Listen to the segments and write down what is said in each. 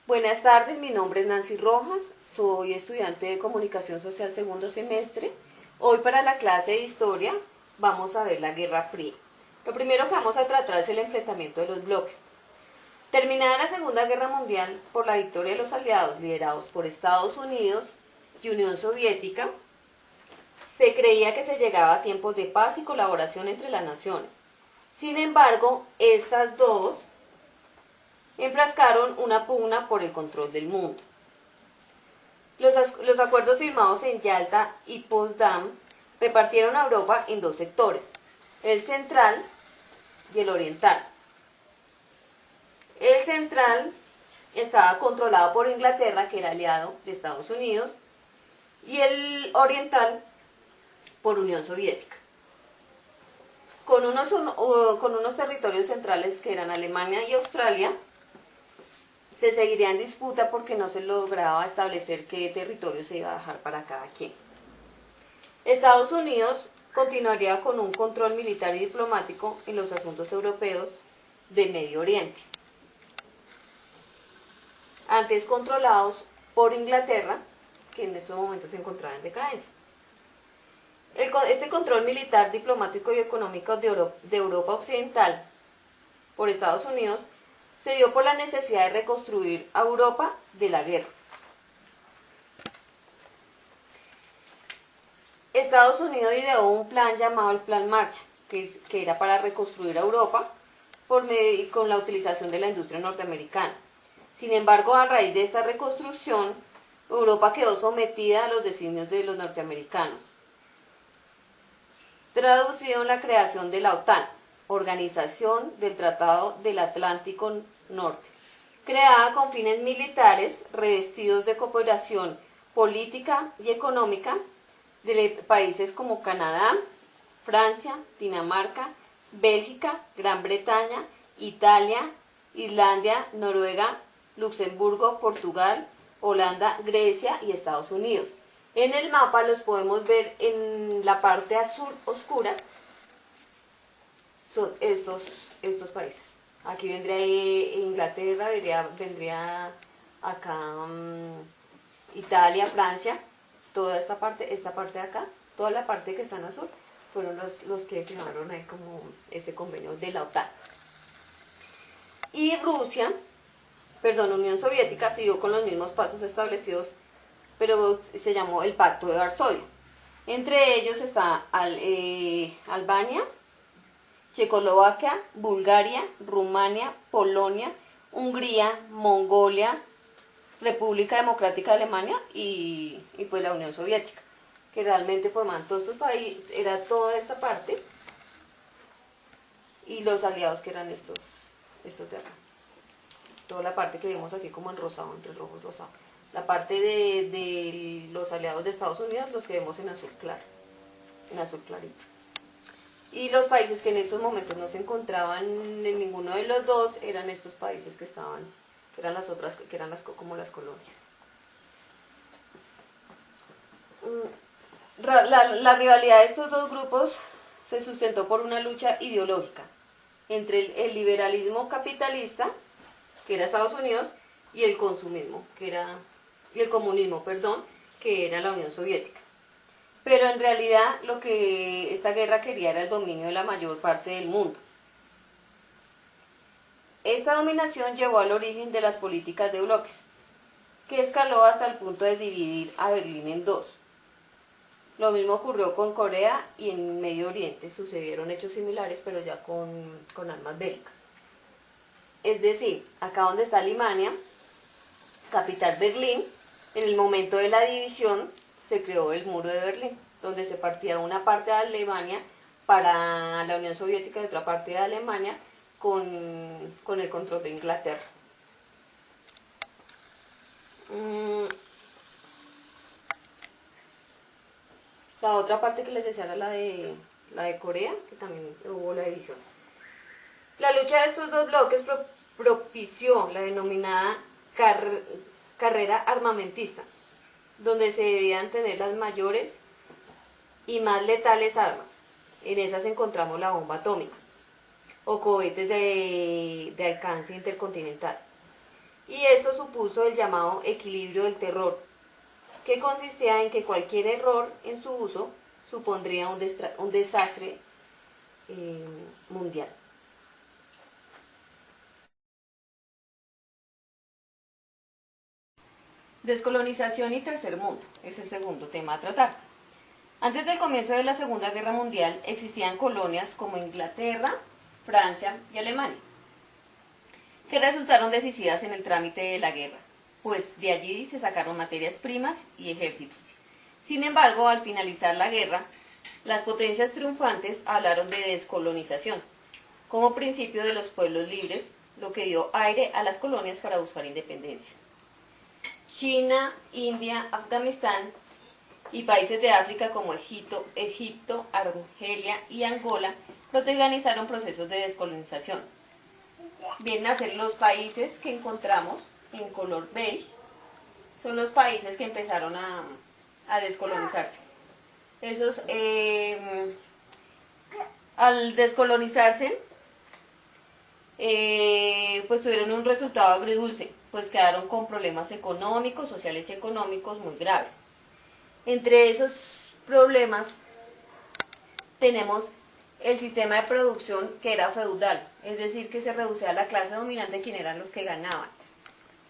Buenas tardes, mi nombre es Nancy Rojas, soy estudiante de Comunicación Social segundo semestre. Hoy para la clase de Historia vamos a ver la Guerra Fría. Lo primero que vamos a tratar es el enfrentamiento de los bloques. Terminada la Segunda Guerra Mundial por la victoria de los aliados liderados por Estados Unidos y Unión Soviética, se creía que se llegaba a tiempos de paz y colaboración entre las naciones. Sin embargo, estas dos enfrascaron una pugna por el control del mundo. Los acuerdos firmados en Yalta y Potsdam repartieron a Europa en dos sectores, el central y el oriental. El central estaba controlado por Inglaterra, que era aliado de Estados Unidos, y el oriental por Unión Soviética, con unos territorios centrales que eran Alemania y Australia. Se seguiría en disputa porque no se lograba establecer qué territorio se iba a dejar para cada quien. Estados Unidos continuaría con un control militar y diplomático en los asuntos europeos de Medio Oriente, antes controlados por Inglaterra, que en estos momentos se encontraba en decadencia. Este control militar, diplomático y económico de Europa Occidental por Estados Unidos se dio por la necesidad de reconstruir a Europa de la guerra. Estados Unidos ideó un plan llamado el Plan Marshall, que era para reconstruir a Europa con la utilización de la industria norteamericana. Sin embargo, a raíz de esta reconstrucción, Europa quedó sometida a los designios de los norteamericanos, traducido en la creación de la OTAN, Organización del Tratado del Atlántico Norte, creada con fines militares revestidos de cooperación política y económica de países como Canadá, Francia, Dinamarca, Bélgica, Gran Bretaña, Italia, Islandia, Noruega, Luxemburgo, Portugal, Holanda, Grecia y Estados Unidos. En el mapa los podemos ver en la parte azul oscura. Son estos países. Aquí vendría Inglaterra, vendría acá Italia, Francia, toda esta parte de acá, toda la parte que está en azul, fueron los que firmaron ahí como ese convenio de la OTAN. Y Unión Soviética siguió con los mismos pasos establecidos, pero se llamó el Pacto de Varsovia. Entre ellos está Albania, Checoslovaquia, Bulgaria, Rumania, Polonia, Hungría, Mongolia, República Democrática de Alemania y pues la Unión Soviética, que realmente formaban todos estos países, era toda esta parte, y los aliados que eran estos de acá. Toda la parte que vemos aquí como en rosado, entre rojos rosado. La parte de los aliados de Estados Unidos, los que vemos en azul claro, en azul clarito. Y los países que en estos momentos no se encontraban en ninguno de los dos eran estos países que eran las otras, que eran como las colonias. La rivalidad de estos dos grupos se sustentó por una lucha ideológica entre el liberalismo capitalista, que era Estados Unidos, y el comunismo, que era la Unión Soviética. Pero en realidad lo que esta guerra quería era el dominio de la mayor parte del mundo. Esta dominación llevó al origen de las políticas de bloques, que escaló hasta el punto de dividir a Berlín en dos. Lo mismo ocurrió con Corea, y en Medio Oriente sucedieron hechos similares, pero ya con armas bélicas. Es decir, acá donde está Alemania, capital Berlín, en el momento de la división se creó el muro de Berlín, donde se partía una parte de Alemania para la Unión Soviética y otra parte de Alemania con el control de Inglaterra. La otra parte que les decía era la de Corea, que también hubo la división. La lucha de estos dos bloques propició la denominada carrera armamentista, donde se debían tener las mayores y más letales armas. En esas encontramos la bomba atómica o cohetes de alcance intercontinental. y esto supuso el llamado equilibrio del terror, que consistía en que cualquier error en su uso supondría un desastre mundial. Descolonización y tercer mundo es el segundo tema a tratar. Antes del comienzo de la Segunda Guerra Mundial existían colonias como Inglaterra, Francia y Alemania, que resultaron decisivas en el trámite de la guerra, pues de allí se sacaron materias primas y ejércitos. Sin embargo, al finalizar la guerra, las potencias triunfantes hablaron de descolonización como principio de los pueblos libres, lo que dio aire a las colonias para buscar independencia. China, India, Afganistán y países de África como Egipto, Argelia y Angola protagonizaron procesos de descolonización. Vienen a ser los países que encontramos en color beige, son los países que empezaron a descolonizarse. Esos, al descolonizarse, pues tuvieron un resultado agridulce, pues quedaron con problemas económicos, sociales y económicos muy graves. Entre esos problemas tenemos el sistema de producción que era feudal, es decir, que se reducía a la clase dominante, quien eran los que ganaban.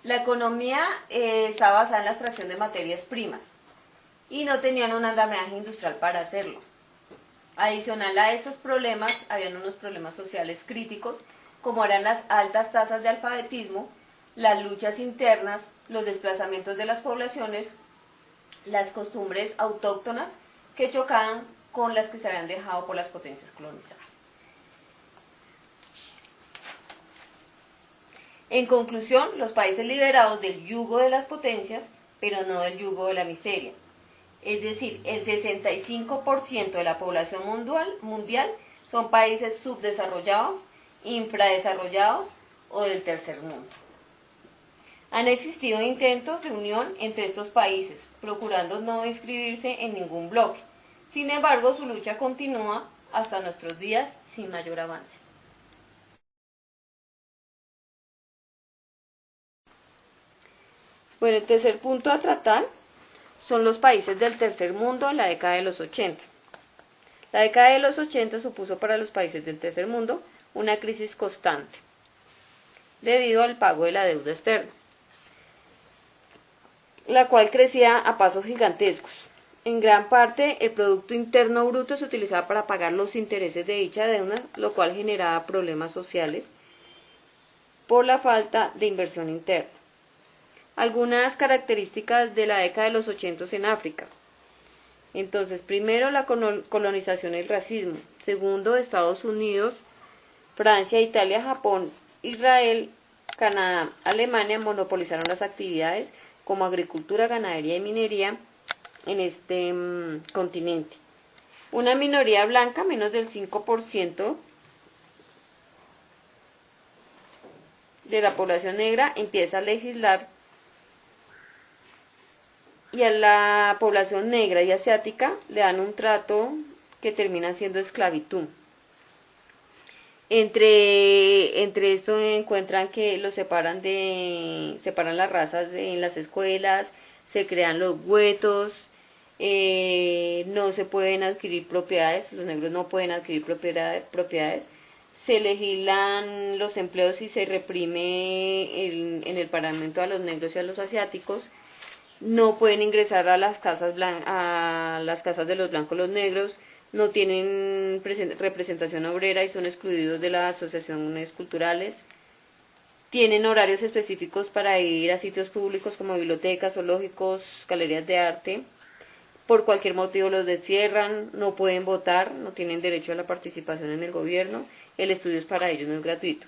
La economía estaba basada en la extracción de materias primas y no tenían un andamiaje industrial para hacerlo. Adicional a estos problemas, habían unos problemas sociales críticos, como eran las altas tasas de alfabetismo, las luchas internas, los desplazamientos de las poblaciones, las costumbres autóctonas que chocaban con las que se habían dejado por las potencias colonizadas. En conclusión, los países liberados del yugo de las potencias, pero no del yugo de la miseria. Es decir, el 65% de la población mundial son países subdesarrollados, infradesarrollados o del tercer mundo. Han existido intentos de unión entre estos países, procurando no inscribirse en ningún bloque. Sin embargo, su lucha continúa hasta nuestros días sin mayor avance. Bueno, el tercer punto a tratar son los países del tercer mundo en la década de los 80. La década de los 80 supuso para los países del tercer mundo una crisis constante, debido al pago de la deuda externa, la cual crecía a pasos gigantescos. En gran parte, el Producto Interno Bruto se utilizaba para pagar los intereses de dicha deuda, lo cual generaba problemas sociales por la falta de inversión interna. Algunas características de la década de los 80 en África. Entonces, primero, la colonización y el racismo. Segundo, Estados Unidos, Francia, Italia, Japón, Israel, Canadá, Alemania monopolizaron las actividades como agricultura, ganadería y minería en este continente. Una minoría blanca, menos del 5% de la población negra, empieza a legislar, y a la población negra y asiática le dan un trato que termina siendo esclavitud. Entre esto encuentran que los separan las razas en las escuelas, se crean los guetos, no se pueden adquirir propiedades, los negros no pueden adquirir propiedades, se legislan los empleos y se reprime en el parlamento a los negros y a los asiáticos. No pueden ingresar a las casas de los blancos los negros, no tienen representación obrera y son excluidos de las asociaciones culturales. Tienen horarios específicos para ir a sitios públicos como bibliotecas, zoológicos, galerías de arte. Por cualquier motivo los destierran, no pueden votar, no tienen derecho a la participación en el gobierno, el estudio para ellos no es gratuito.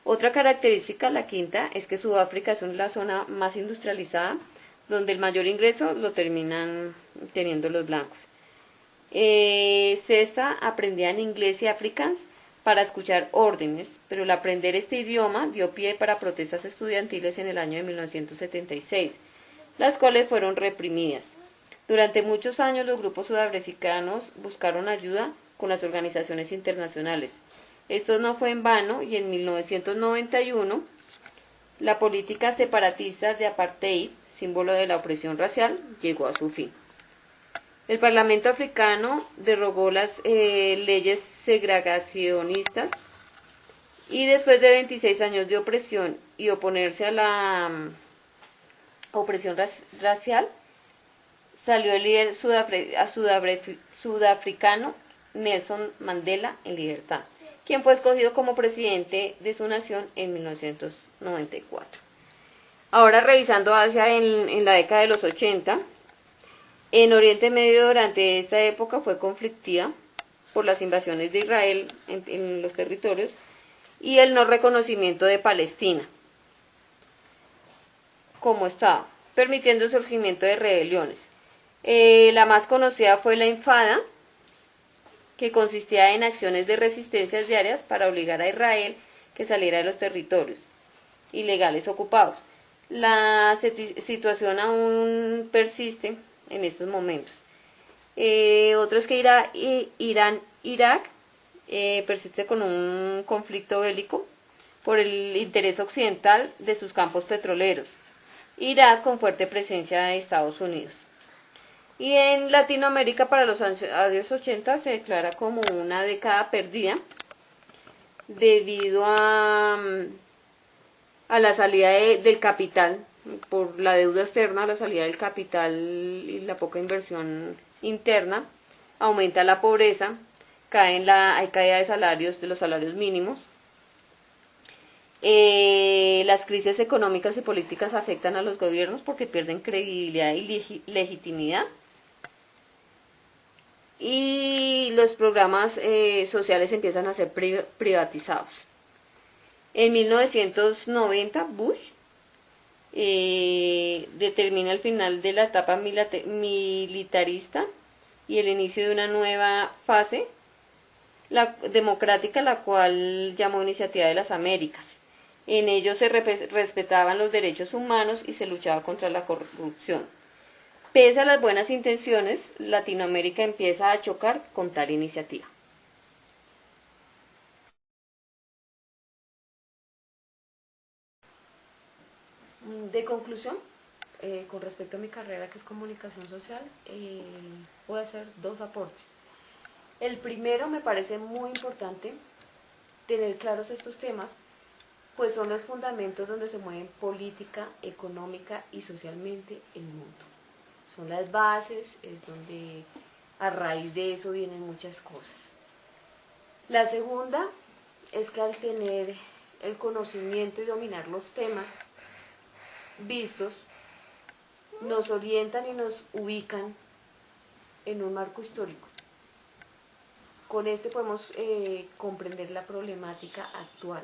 Otra característica, la quinta, es que Sudáfrica es la zona más industrializada, donde el mayor ingreso lo terminan teniendo los blancos. Sexta, aprendían inglés y afrikaans para escuchar órdenes, pero el aprender este idioma dio pie para protestas estudiantiles en el año de 1976, las cuales fueron reprimidas. Durante muchos años los grupos sudafricanos buscaron ayuda con las organizaciones internacionales. Esto no fue en vano y en 1991 La política separatista de apartheid, símbolo de la opresión racial, llegó a su fin. El Parlamento africano derogó las leyes segregacionistas y después de 26 años de opresión y oponerse a la opresión racial, salió el líder sudafricano Nelson Mandela en libertad, quien fue escogido como presidente de su nación en 1994. Ahora revisando Asia en la década de los 80, en Oriente Medio durante esta época fue conflictiva por las invasiones de Israel en los territorios y el no reconocimiento de Palestina como Estado, permitiendo el surgimiento de rebeliones. La más conocida fue la Infada, que consistía en acciones de resistencia diarias para obligar a Israel que saliera de los territorios ilegales ocupados. La situación aún persiste en estos momentos. Otro es que Irak persiste con un conflicto bélico por el interés occidental de sus campos petroleros. Irak con fuerte presencia de Estados Unidos. Y en Latinoamérica para los años 80 se declara como una década perdida debido a la salida del capital, por la deuda externa, la salida del capital y la poca inversión interna, aumenta la pobreza, hay caída de salarios, de los salarios mínimos. Las crisis económicas y políticas afectan a los gobiernos porque pierden credibilidad y legitimidad. Y los programas sociales empiezan a ser privatizados. En 1990, Bush determina el final de la etapa militarista y el inicio de una nueva fase democrática, la cual llamó Iniciativa de las Américas. En ello se respetaban los derechos humanos y se luchaba contra la corrupción. Pese a las buenas intenciones, Latinoamérica empieza a chocar con tal iniciativa. De conclusión, con respecto a mi carrera que es comunicación social, voy a hacer dos aportes. El primero, me parece muy importante tener claros estos temas, pues son los fundamentos donde se mueven política, económica y socialmente el mundo. Son las bases, es donde a raíz de eso vienen muchas cosas. La segunda es que al tener el conocimiento y dominar los temas vistos, nos orientan y nos ubican en un marco histórico. Con este podemos comprender la problemática actual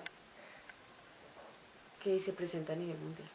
que se presenta a nivel mundial.